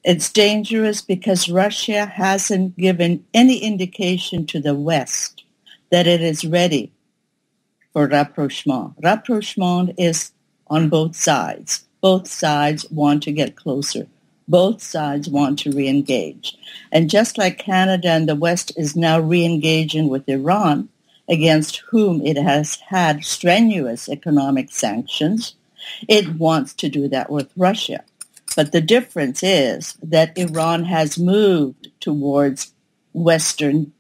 It's dangerous because Russia hasn't given any indication to the West that it is ready for rapprochement. Rapprochement is on both sides. Both sides want to get closer. Both sides want to reengage. And just like Canada and the West is now reengaging with Iran, against whom it has had strenuous economic sanctions, it wants to do that with Russia. But the difference is that Iran has moved towards Western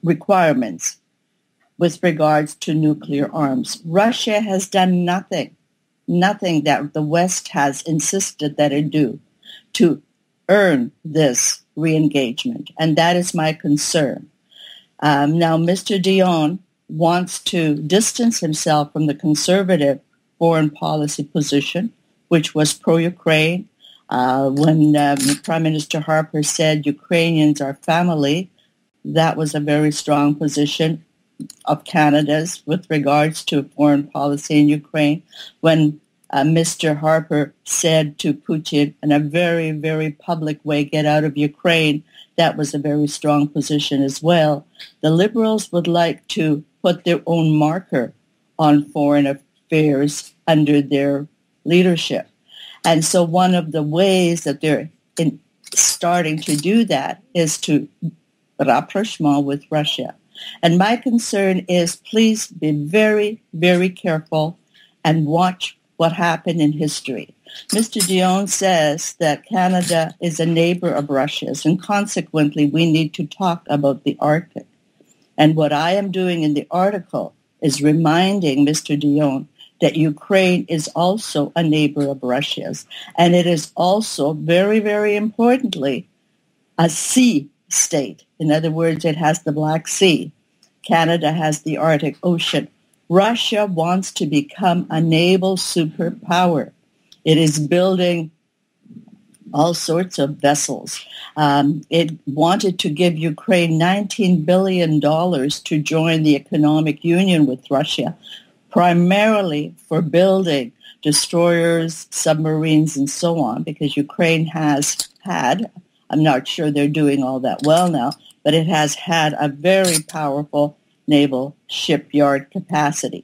requirements with regards to nuclear arms. Russia has done nothing that the West has insisted that it do to earn this re-engagement. And that is my concern. Now, Mr. Dion wants to distance himself from the conservative foreign policy position, which was pro-Ukraine. When Prime Minister Harper said Ukrainians are family, that was a very strong position of Canada's with regards to foreign policy in Ukraine. When Mr. Harper said to Putin in a very, very public way, get out of Ukraine, that was a very strong position as well. The Liberals would like to put their own marker on foreign affairs under their leadership. And so one of the ways that they're starting to do that is to rapprochement with Russia. And my concern is please be very, very careful and watch what happened in history. Mr. Dion says that Canada is a neighbor of Russia's, and consequently we need to talk about the Arctic. And what I am doing in the article is reminding Mr. Dion that Ukraine is also a neighbor of Russia's, and it is also, very, very importantly, a sea state. In other words, it has the Black Sea. Canada has the Arctic Ocean. Russia wants to become a naval superpower. It is building all sorts of vessels. It wanted to give Ukraine $19 billion to join the economic union with Russia, primarily for building destroyers, submarines, and so on, because Ukraine has had, I'm not sure they're doing all that well now, but it has had a very powerful naval shipyard capacity.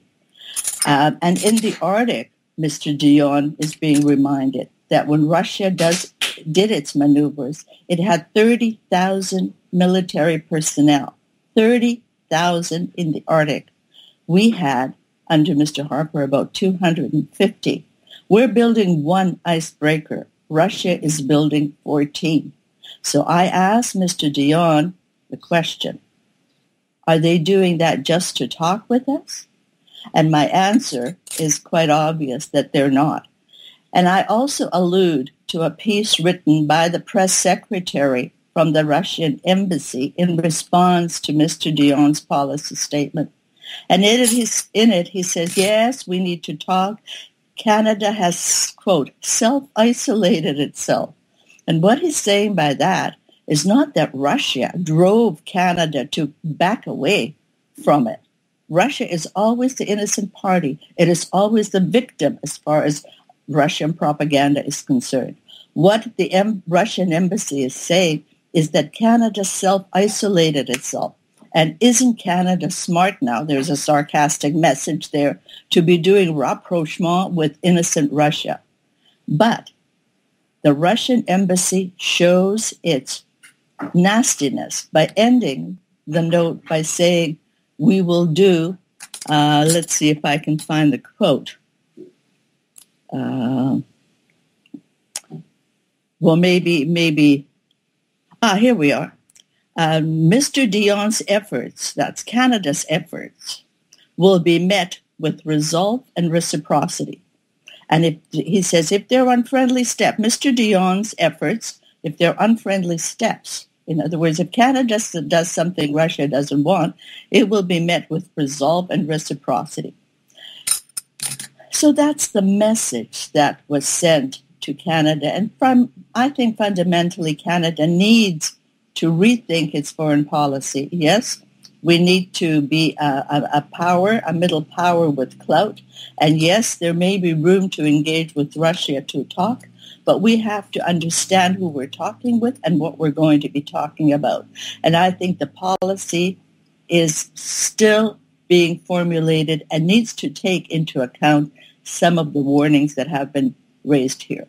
And in the Arctic, Mr. Dion is being reminded that when Russia did its maneuvers, it had 30,000 military personnel, 30,000 in the Arctic. We had, under Mr. Harper, about 250. We're building one icebreaker. Russia is building 14. So I asked Mr. Dion the question, are they doing that just to talk with us? And my answer is quite obvious that they're not. And I also allude to a piece written by the press secretary from the Russian embassy in response to Mr. Dion's policy statement. And in it, he says, yes, we need to talk. Canada has, quote, self-isolated itself. And what he's saying by that is not that Russia drove Canada to back away from it. Russia is always the innocent party. It is always the victim as far as Russian propaganda is concerned. What the Russian embassy is saying is that Canada self-isolated itself. And isn't Canada smart now? There's a sarcastic message there to be doing rapprochement with innocent Russia. But the Russian embassy shows its nastiness by ending the note by saying, we will do, let's see if I can find the quote. Here we are. Mr. Dion's efforts, that's Canada's efforts, will be met with resolve and reciprocity. And he says, if there are unfriendly steps, Mr. Dion's efforts, if there are unfriendly steps, in other words, if Canada does something Russia doesn't want, it will be met with resolve and reciprocity. So that's the message that was sent to Canada. And I think fundamentally Canada needs to rethink its foreign policy. Yes, we need to be a power, a middle power with clout. And yes, there may be room to engage with Russia to talk, But we have to understand who we're talking with and what we're going to be talking about. And I think the policy is still being formulated and needs to take into account some of the warnings that have been raised here.